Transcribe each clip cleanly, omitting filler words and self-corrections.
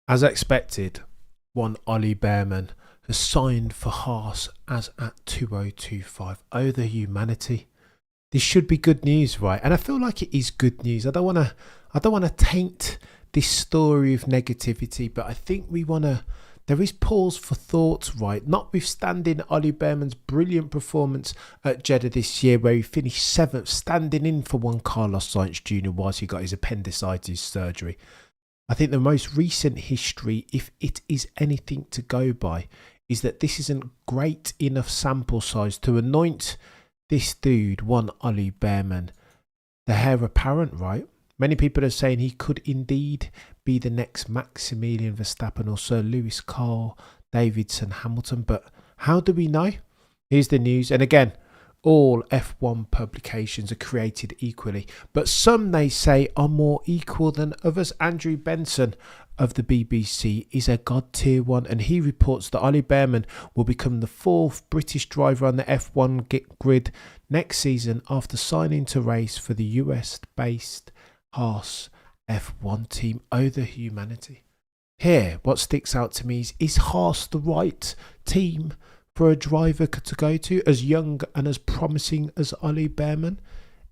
As expected, one Ollie Bearmann has signed for Haas as at 2025. Oh, the humanity. This should be good news, right? And I feel like it is good news. I don't want to taint this story of negativity, but I think there is pause for thought, right? Notwithstanding Ollie Bearmann's brilliant performance at Jeddah this year, where he finished 7th, standing in for one Carlos Sainz Jr. whilst he got his appendicitis surgery. I think the most recent history, if it is anything to go by, is that this isn't great enough sample size to anoint this dude, one Ollie Bearmann, the heir apparent, right? Many people are saying he could indeed be the next Maximilian Verstappen or Sir Lewis Carl Davidson Hamilton, but how do we know? Here's the news, and again, all F1 publications are created equally, but some, they say, are more equal than others. Andrew Benson of the BBC is a god tier one, and he reports that Ollie Bearmann will become the 4th British driver on the F1 grid next season after signing to race for the US-based Haas F1 team. Oh, the humanity. Here, what sticks out to me is Haas the right team for a driver to go to as young and as promising as Ollie Bearmann?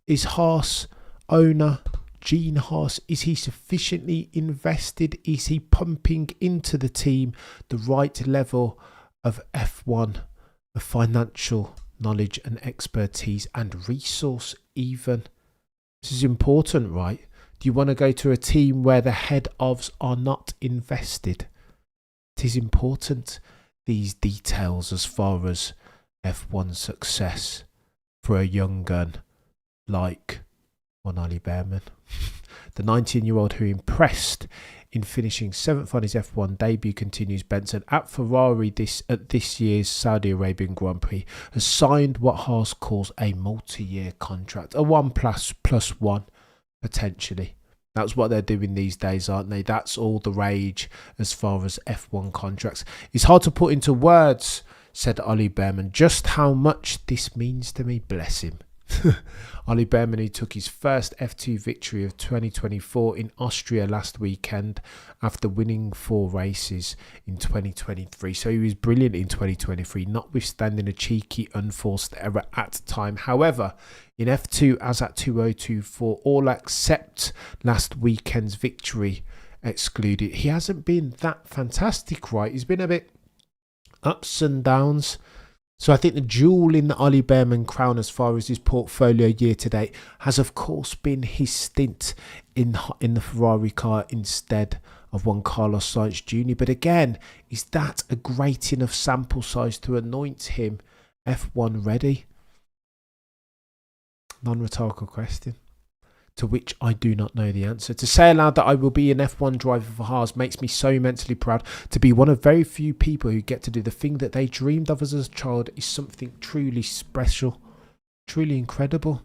Is Haas owner Gene Haas, is he sufficiently invested? Is he pumping into the team the right level of F1, of financial knowledge and expertise and resource even? This is important, right? Do you want to go to a team where the head ofs are not invested? It is important, these details, as far as F1 success for a young gun like one Ollie Bearmann. The 19-year-old who impressed in finishing 7th on his F1 debut, continues Benson, at Ferrari at this year's Saudi Arabian Grand Prix, has signed what Haas calls a multi-year contract, a 1+1 potentially. That's what they're doing these days, aren't they? That's all the rage as far as F1 contracts. It's hard to put into words, said Ollie Bearmann, just how much this means to me. Bless him. Ollie Bearmann, who took his first F2 victory of 2024 in Austria last weekend after winning 4 races in 2023. So he was brilliant in 2023, notwithstanding a cheeky unforced error at the time. However, in F2 as at 2024, all except last weekend's victory excluded, he hasn't been that fantastic, right? He's been a bit ups and downs. So I think the jewel in the Ollie Bearmann crown as far as his portfolio year to date has of course been his stint in the Ferrari car instead of one Carlos Sainz Jr. But again, is that a great enough sample size to anoint him F1 ready? Non-rhetorical question, to which I do not know the answer. To say aloud that I will be an F1 driver for Haas makes me so immensely proud. To be one of very few people who get to do the thing that they dreamed of as a child is something truly special, truly incredible.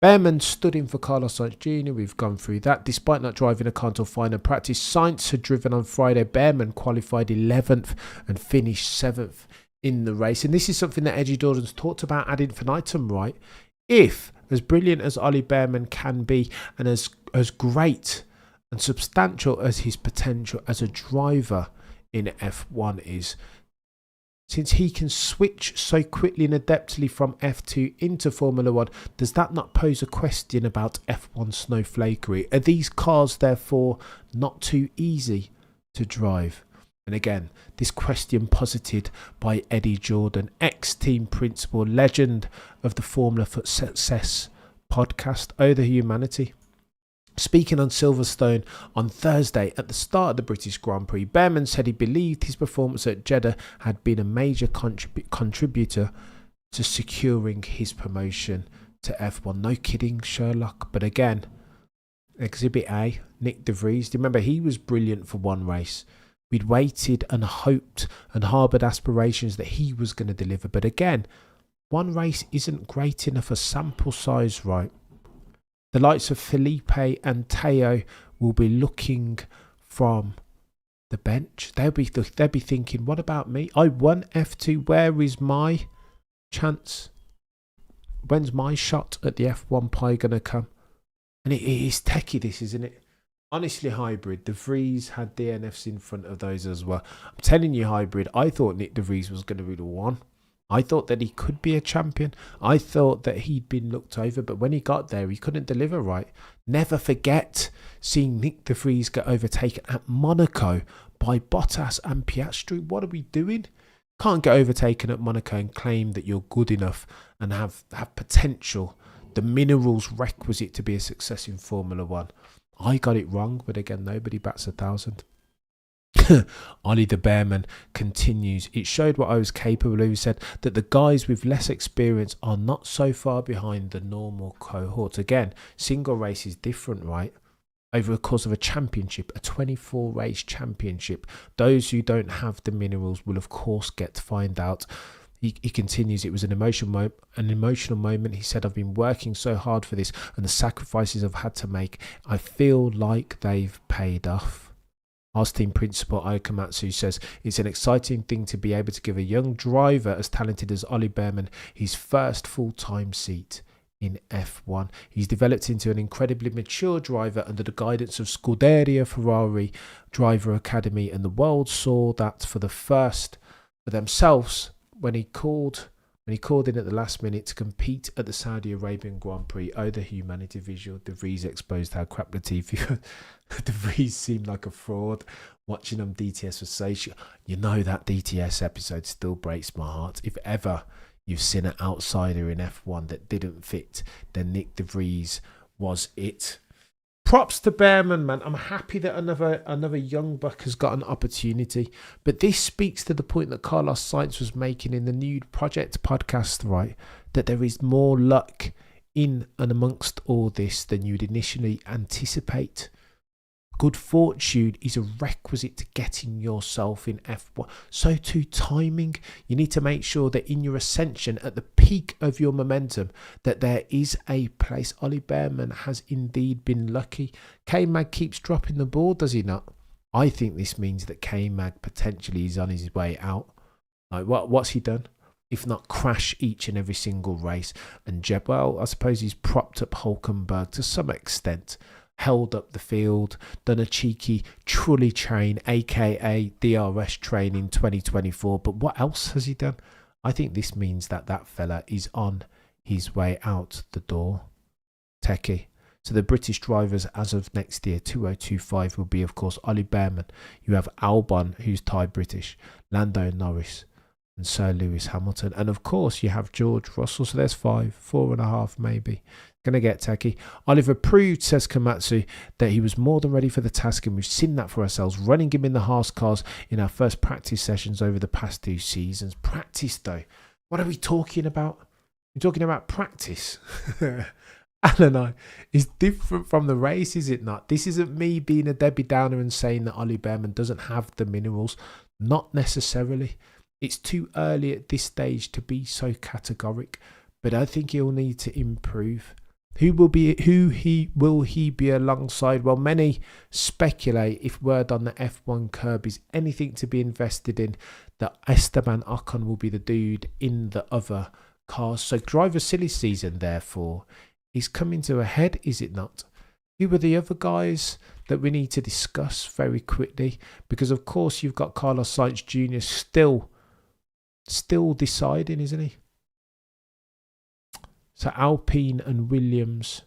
Bearmann stood in for Carlos Sainz Jr. We've gone through that. Despite not driving a car until final practice, Sainz had driven on Friday. Bearmann qualified 11th and finished 7th in the race. And this is something that Eddie Jordan's talked about ad infinitum, right? If, as brilliant as Ollie Bearmann can be and as great and substantial as his potential as a driver in F1 is, since he can switch so quickly and adeptly from F2 into Formula 1, does that not pose a question about F1 snowflakery? Are these cars therefore not too easy to drive? And again, this question posited by Eddie Jordan, ex-team principal, legend of the Formula for Success podcast. Oh, the humanity. Speaking on Silverstone on Thursday at the start of the British Grand Prix, Bearmann said he believed his performance at Jeddah had been a major contributor to securing his promotion to F1. No kidding, Sherlock. But again, Exhibit A, Nick De Vries. Do you remember he was brilliant for one race? We'd waited and hoped and harboured aspirations that he was going to deliver. But again, one race isn't great enough a sample size, right? The likes of Felipe and Teo will be looking from the bench. They'll be thinking, what about me? I won F2. Where is my chance? When's my shot at the F1 pie going to come? And it is techie, this, isn't it? Honestly, Hybrid, De Vries had DNFs in front of those as well. I'm telling you, Hybrid, I thought Nick De Vries was going to be the one. I thought that he could be a champion. I thought that he'd been looked over, but when he got there, he couldn't deliver right. Never forget seeing Nick De Vries get overtaken at Monaco by Bottas and Piastri. What are we doing? Can't get overtaken at Monaco and claim that you're good enough and have potential, the minerals requisite to be a success in Formula One. I got it wrong, but again, nobody bats 1,000. Ollie the Bearmann continues. It showed what I was capable of. He said that the guys with less experience are not so far behind the normal cohort. Again, single race is different, right? Over the course of a championship, a 24 race championship, those who don't have the minerals will of course get to find out. He continues, it was an emotional moment. He said, I've been working so hard for this and the sacrifices I've had to make, I feel like they've paid off. Haas team principal Aikamatsu says, it's an exciting thing to be able to give a young driver as talented as Ollie Bearmann his first full-time seat in F1. He's developed into an incredibly mature driver under the guidance of Scuderia Ferrari Driver Academy, and the world saw that for themselves when he called in at the last minute to compete at the Saudi Arabian Grand Prix. Oh, the humanity visual. De Vries exposed how crap Latifi. De Vries seemed like a fraud. Watching him DTS was so... You know, that DTS episode still breaks my heart. If ever you've seen an outsider in F1 that didn't fit, then Nick De Vries was it. Props to Bearmann, man. I'm happy that another young buck has got an opportunity. But this speaks to the point that Carlos Sainz was making in the Nude Project podcast, right? That there is more luck in and amongst all this than you'd initially anticipate. Good fortune is a requisite to getting yourself in F1. So too timing. You need to make sure that in your ascension, at the peak of your momentum, that there is a place. Ollie Bearmann has indeed been lucky. K-Mag keeps dropping the ball, does he not? I think this means that K-Mag potentially is on his way out. Like, what's he done? If not crash each and every single race. And well, I suppose he's propped up Hulkenberg to some extent. Held up the field, done a cheeky trolley train, aka DRS train in 2024. But what else has he done? I think this means that fella is on his way out the door. Techie. So the British drivers as of next year, 2025, will be, of course, Ollie Bearmann. You have Albon, who's Thai British, Lando Norris, and Sir Lewis Hamilton. And of course, you have George Russell. So there's 4.5 maybe. Gonna get techie. Oliver proved, says Komatsu, that he was more than ready for the task, and we've seen that for ourselves, running him in the Haas cars in our first practice sessions over the past 2 seasons. Practice, though. What are we talking about? We're talking about practice. I don't know. It's different from the race, is it not? This isn't me being a Debbie Downer and saying that Ollie Bearmann doesn't have the minerals. Not necessarily. It's too early at this stage to be so categoric, but I think he'll need to improve. Who will he be alongside? Well, many speculate, if word on the F1 curb is anything to be invested in, that Esteban Ocon will be the dude in the other cars. So driver silly season, therefore, is coming to a head, is it not? Who are the other guys that we need to discuss very quickly? Because, of course, you've got Carlos Sainz Jr. still deciding, isn't he? So Alpine and Williams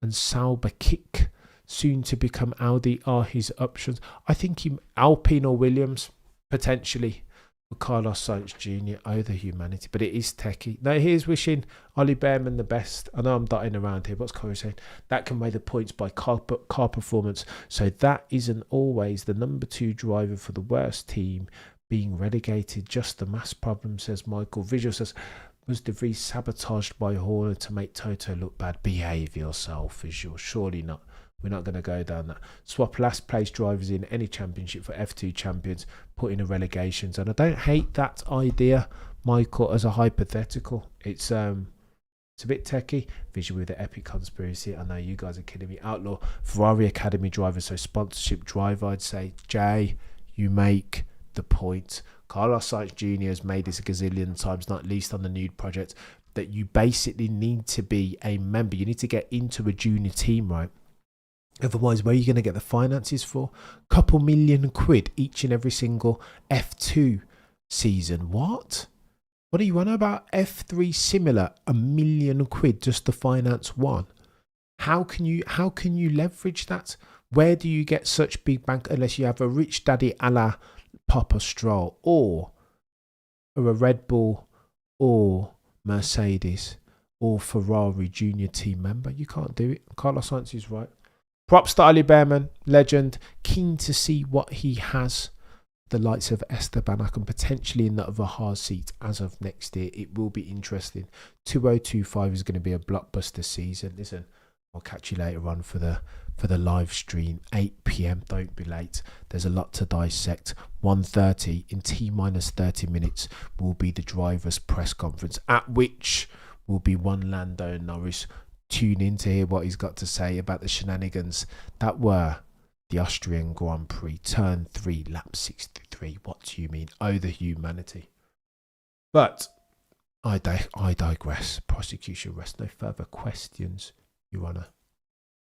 and Sauber Kick, soon to become Audi, are his options. I think Alpine or Williams, potentially, for Carlos Sainz Jr. Oh, the humanity. But it is techie. Now, here's wishing Ollie Bearmann the best. I know I'm dotting around here. What's Corey saying? That can weigh the points by car performance. So that isn't always the number 2 driver for the worst team being relegated. Just the mass problem, says Michael. Visual says, was De Vries sabotaged by Horner to make Toto look bad? Behave yourself, Visual. Surely not. We're not going to go down that. Swap last place drivers in any championship for F2 champions, put in a relegations. And I don't hate that idea, Michael, as a hypothetical. It's a bit techie. Visual with the epic conspiracy. I know you guys are kidding me. Outlaw Ferrari Academy drivers, so sponsorship driver. I'd say, Jay, you make the point. Carlos Sainz Jr. has made this a gazillion times, not least on the Nude Project, that you basically need to be a member. You need to get into a junior team, right? Otherwise, where are you going to get the finances for? Couple million quid each and every single F2 season. What? What are you on about? F3 similar, £1 million just to finance one. How can you leverage that? Where do you get such big bank unless you have a rich daddy a la Papa Stroll or a Red Bull or Mercedes or Ferrari junior team member? You can't do it. Carlos Sainz is right. Props to Ollie Bearmann, legend. Keen to see what he has. The likes of Esteban Ocon potentially in that of a Haas seat as of next year. It will be interesting. 2025 is going to be a blockbuster season. Listen, I'll catch you later on for the live stream, 8 p.m. Don't be late. There's a lot to dissect. 1:30 in T-minus 30 minutes will be the driver's press conference, at which will be one Lando Norris. Tune in to hear what he's got to say about the shenanigans that were the Austrian Grand Prix, turn 3, lap 63. What do you mean? Oh, the humanity. But I digress. Prosecution rests. No further questions, Your Honour.